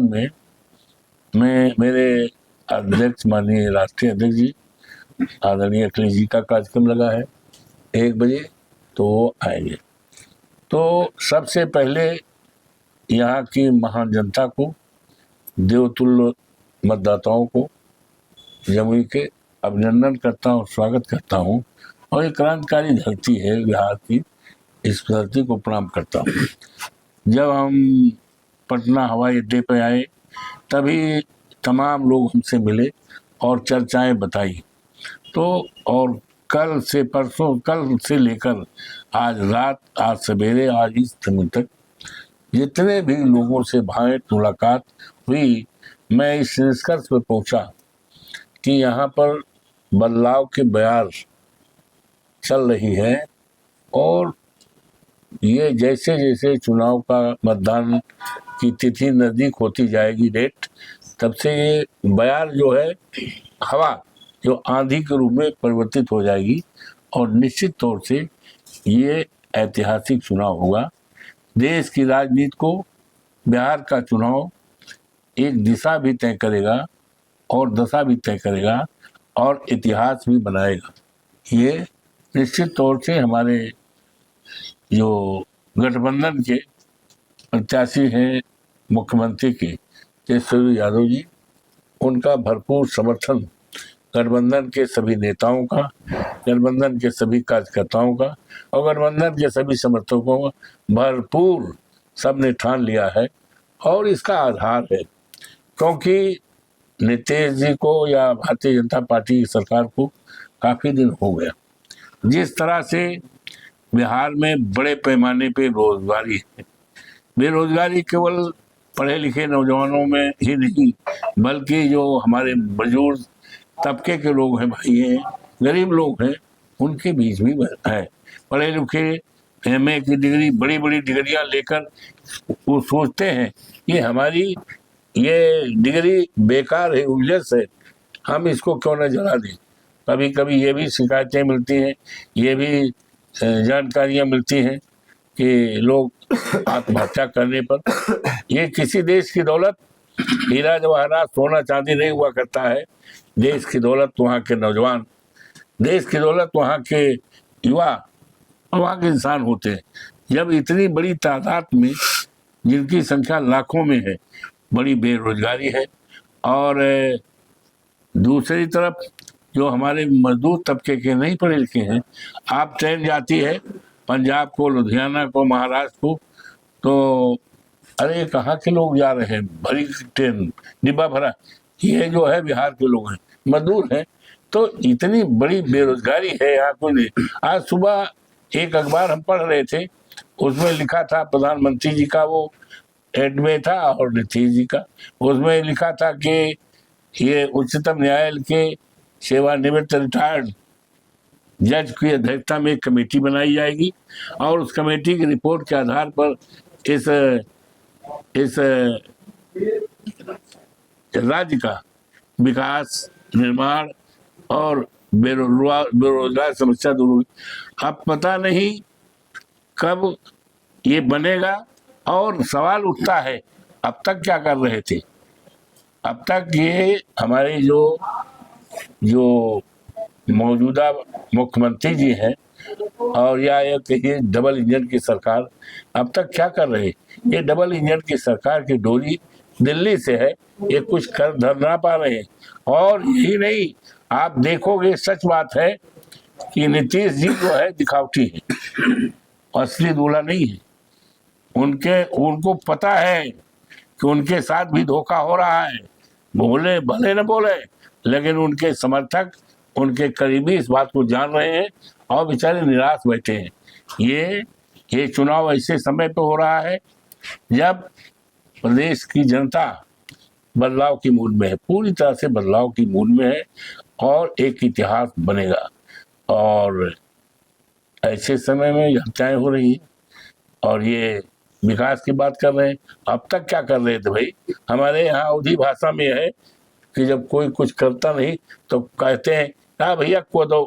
संबंध में मैं मेरे अध्यक्ष माननीय राष्ट्रीय अध्यक्ष जी आदरणीय अखिलेश जी का कार्यक्रम लगा है 1 बजे, तो वो आएंगे। तो सबसे पहले यहाँ की महान जनता को, देवतुल्य मतदाताओं को जमुई के अभिनंदन करता हूँ, स्वागत करता हूँ। और ये क्रांतिकारी धरती है बिहार की, इस धरती को प्रणाम करता हूँ। जब हम पटना हवाई अड्डे पर आए तभी तमाम लोग हमसे मिले और चर्चाएं बताई। तो और कल से लेकर आज रात, आज सवेरे, आज इस समय तक जितने भी लोगों से भेंट मुलाकात हुई, मैं इस निष्कर्ष पर पहुंचा कि यहाँ पर बदलाव की बयार चल रही है। और ये जैसे जैसे चुनाव का मतदान की तिथि नज़दीक होती जाएगी, डेट, तब से ये बयार जो है, हवा जो आंधी के रूप में परिवर्तित हो जाएगी। और निश्चित तौर से ये ऐतिहासिक चुनाव होगा। देश की राजनीति को बिहार का चुनाव एक दिशा भी तय करेगा और दशा भी तय करेगा और इतिहास भी बनाएगा। ये निश्चित तौर से हमारे जो गठबंधन के प्रत्याशी हैं मुख्यमंत्री के तेजस्वी यादव जी, उनका भरपूर समर्थन गठबंधन के सभी नेताओं का, गठबंधन के सभी कार्यकर्ताओं का और गठबंधन के सभी समर्थकों का भरपूर सबने ठान लिया है। और इसका आधार है क्योंकि नीतीश जी को या भारतीय जनता पार्टी की सरकार को काफ़ी दिन हो गया। जिस तरह से बिहार में बड़े पैमाने पे रोजगारी है, बेरोजगारी केवल पढ़े लिखे नौजवानों में ही नहीं बल्कि जो हमारे बुजुर्ग तबके के लोग हैं, भाई हैं, गरीब लोग हैं, उनके बीच भी है। पढ़े लिखे एमए की डिग्री, बड़ी बड़ी डिग्रियां लेकर वो सोचते हैं कि हमारी ये डिग्री बेकार है, उजलस है, हम इसको क्यों न जला दें। कभी कभी ये भी शिकायतें मिलती हैं, ये भी जानकारियां मिलती हैं कि लोग आत्महत्या करने पर, ये किसी देश की दौलत हीरा जवाहरात सोना चांदी नहीं हुआ करता है। देश की दौलत वहाँ के नौजवान, देश की दौलत वहाँ के युवा, वहाँ के इंसान होते हैं। जब इतनी बड़ी तादाद में, जिनकी संख्या लाखों में है, बड़ी बेरोजगारी है और दूसरी तरफ जो हमारे मजदूर तबके के नहीं पढ़े लिखे हैं, आप ट्रेन जाती है पंजाब को, लुधियाना को, महाराष्ट्र को, तो अरे कहाँ के लोग जा रहे हैं, भरी ट्रेन, डिब्बा भरा, ये जो है बिहार के लोग हैं, मजदूर हैं। तो इतनी बड़ी बेरोजगारी है यहाँ कोई नहीं। आज सुबह एक अखबार हम पढ़ रहे थे, उसमें लिखा था प्रधानमंत्री जी का वो एड में था और नीतीश जी का, उसमें लिखा था कि ये उच्चतम न्यायालय के सेवानिवृत्त रिटायर्ड जज की अध्यक्षता में एक कमेटी बनाई जाएगी और उस कमेटी की रिपोर्ट के आधार पर इस राज्य का विकास, निर्माण और बेरोजगार समस्या दूर होगी। अब पता नहीं कब ये बनेगा। और सवाल उठता है, अब तक क्या कर रहे थे? अब तक ये हमारे जो मौजूदा मुख्यमंत्री जी हैं और या ये कहिए डबल इंजन की सरकार, अब तक क्या कर रहे? ये डबल इंजन की सरकार की डोरी दिल्ली से है, ये कुछ कर धर ना पा रहे हैं। और यही नहीं, आप देखोगे, सच बात है कि नीतीश जी जो है दिखावटी है, असली दूल्हा नहीं है। उनको पता है कि उनके साथ भी धोखा हो रहा है, बोले भले न बोले, लेकिन उनके समर्थक, उनके करीबी इस बात को जान रहे हैं और बेचारे निराश बैठे हैं। ये चुनाव ऐसे समय पे हो रहा है जब प्रदेश की जनता बदलाव की मूड में है, पूरी तरह से बदलाव की मूड में है और एक इतिहास बनेगा। और ऐसे समय में हत्याएं हो रही हैं और ये विकास की बात कर रहे हैं। अब तक क्या कर रहे थे भाई? हमारे यहाँ अवधी भाषा में है कि जब कोई कुछ करता नहीं तो कहते हैं, हाँ भैया को दो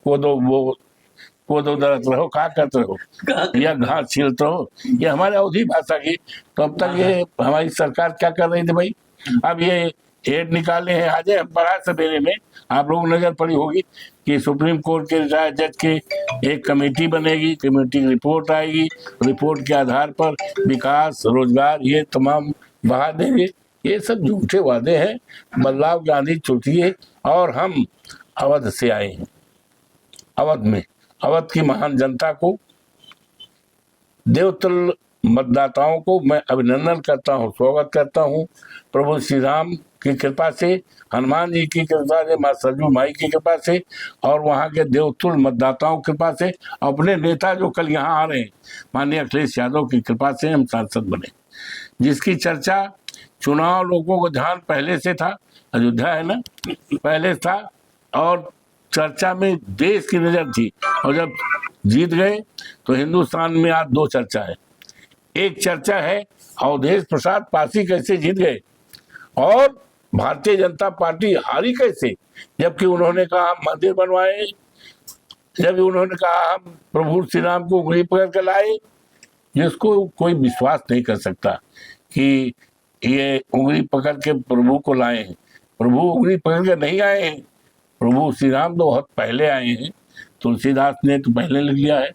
वो कोदो दरत रहो, खा करते रहो या घास छीलते रहो, ये हमारे अवधी भाषा की। तो अब तक ये हमारी सरकार क्या कर रही थी भाई, अब ये एड निकाले हैं। आज हम पढ़ा सवेरे में, आप लोग नजर पड़ी होगी कि सुप्रीम कोर्ट के रिटायर्ड जज के एक कमेटी बनेगी, कमेटी की रिपोर्ट आएगी, रिपोर्ट के आधार पर विकास, रोजगार ये तमाम बढ़ा देंगे। ये सब झूठे वादे हैं। बदलाव की आंधी छूटी है और हम अवध से आए हैं। अवध में, अवध की महान जनता को, देवतुल्य मतदाताओं को मैं अभिनंदन करता हूँ, स्वागत करता हूँ। प्रभु श्री राम की कृपा से, हनुमान जी की कृपा से, माँ सरजू माई की कृपा से और वहाँ के देवतुल्य मतदाताओं की कृपा से, अपने नेता जो कल यहाँ आ रहे हैं माननीय अखिलेश यादव की कृपा से हम सांसद बने, जिसकी चर्चा चुनाव लोगों को ध्यान पहले से था। अयोध्या है ना, पहले था और चर्चा में देश की नजर थी। और जब जीत गए तो हिंदुस्तान में आज दो चर्चा है। एक चर्चा है अवधेश प्रसाद पासी कैसे जीत गए और भारतीय जनता पार्टी हारी कैसे, जबकि उन्होंने कहा हम मंदिर बनवाए, जब उन्होंने कहा हम प्रभु श्री राम को उंगली पकड़ कर लाए, जिसको कोई विश्वास नहीं कर सकता कि ये उंगली पकड़ के प्रभु को लाए हैं। प्रभु उंगली पकड़ के नहीं आए हैं, प्रभु श्री राम तो बहुत पहले आए हैं। तुलसीदास ने तो पहले लिख लिया है,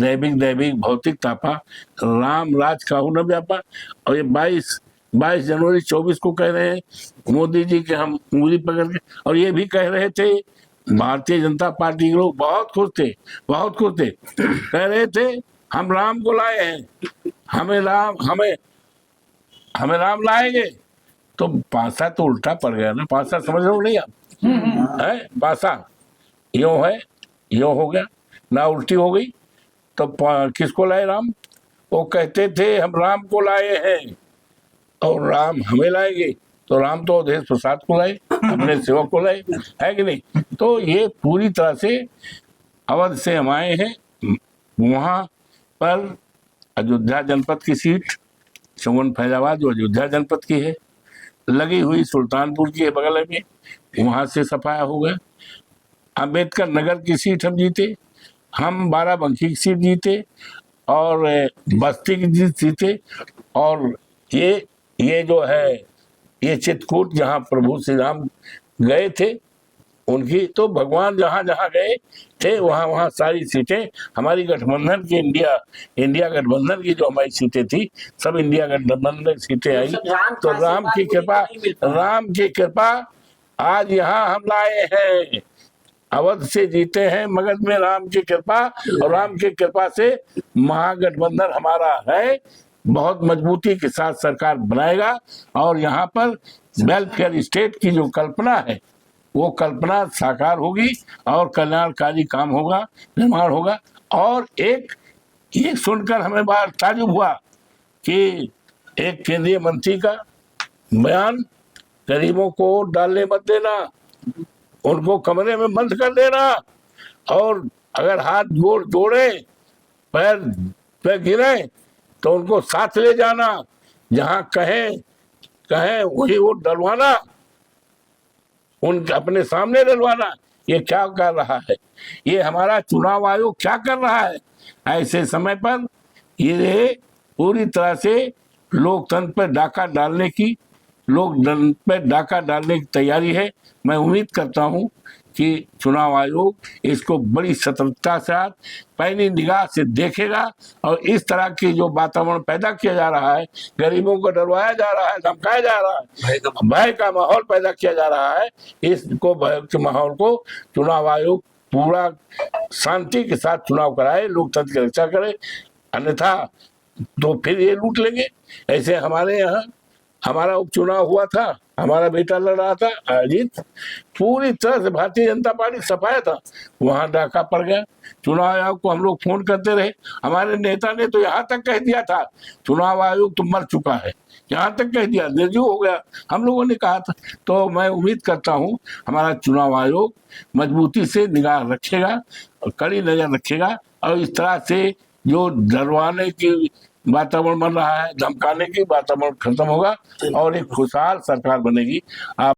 दैविक दैविक भौतिक तापा, राम राज काहू न व्यापा। और ये 22 जनवरी 24 को कह रहे हैं मोदी जी के हम उंगली पकड़ के, और ये भी कह रहे थे भारतीय जनता पार्टी के लोग बहुत खुश थे, बहुत खुश थे, कह रहे थे हम राम को लाए हैं, हमें राम लाएंगे। तो पासा तो उल्टा पड़ गया ना, पासा समझ रहे हो नहीं आप है, पासा यो है, यो हो गया ना, उल्टी हो गई। तो किसको लाए राम, वो कहते थे हम राम को लाए हैं और राम हमें लाएंगे, तो राम तो अवधेश प्रसाद को लाए, अपने सेवक को लाए, है कि नहीं। तो ये पूरी तरह से अवध से हम आए हैं। वहाँ पर अयोध्या जनपद की सीट चौवन फैजाबाद जो अयोध्या जनपद की है, लगी हुई सुल्तानपुर की है बगल में, वहाँ से सफाया हो गया। अम्बेडकर नगर की सीट हम जीते, हम बाराबंकी की सीट जीते और बस्ती की सीट जीते। और ये जो है ये चित्रकूट जहाँ प्रभु श्री राम गए थे उनकी, तो भगवान जहाँ जहाँ गए थे वहाँ वहाँ सारी सीटें हमारी गठबंधन की, इंडिया गठबंधन की जो हमारी सीटें थी सब इंडिया गठबंधन की सीटें आई। तो राम की कृपा आज यहाँ हम लाए हैं, अवध से जीते हैं मगध में राम की कृपा, और राम की कृपा से महागठबंधन हमारा है, बहुत मजबूती के साथ सरकार बनाएगा। और यहाँ पर वेलफेयर स्टेट की जो कल्पना है वो कल्पना साकार होगी और कल्याणकारी काम होगा, निर्माण होगा। और एक ये सुनकर हमें बात ताजुब हुआ कि एक केंद्रीय मंत्री का बयान, गरीबों को डालने मत देना, उनको कमरे में बंद कर देना, और अगर हाथ गोड़ जोड़े पैर पे गिरे तो उनको साथ ले जाना, जहां कहें वही वोट डलवाना, उनके अपने सामने डलवाना। ये क्या कर रहा है, ये हमारा चुनाव आयोग क्या कर रहा है। ऐसे समय पर ये पूरी तरह से लोकतंत्र पर डाका डालने की तैयारी है। मैं उम्मीद करता हूं कि चुनाव आयोग इसको बड़ी सतर्कता से पैनी निगाह से देखेगा और इस तरह की जो वातावरण पैदा किया जा रहा है, गरीबों को डरवाया जा रहा है, धमकाया जा रहा है, भय का माहौल पैदा किया जा रहा है, इसको भय के माहौल को चुनाव आयोग पूरा शांति के साथ चुनाव कराए, लोकतंत्र की रक्षा करे, अन्यथा तो फिर ये लूट लेंगे। ऐसे हमारे यहाँ हमारा उपचुनाव हुआ था, हमारा बेटा लड़ रहा था अजीत, पूरी तरह से भारतीय जनता पार्टी सफाया था, वहां डाका पड़ गया। चुनाव आयोग को हम लोग फोन करते रहे, हमारे नेता ने तो यहाँ तक कह दिया था चुनाव आयोग तो मर चुका है, यहाँ तक कह दिया, निर्जीव हो गया, हम लोगों ने कहा था। तो मैं उम्मीद करता हूँ हमारा चुनाव आयोग मजबूती से निगाह रखेगा और कड़ी नजर रखेगा, और इस तरह से जो डरवाने की वातावरण बन रहा है, धमकाने की वातावरण खत्म होगा और एक खुशहाल सरकार बनेगी। आप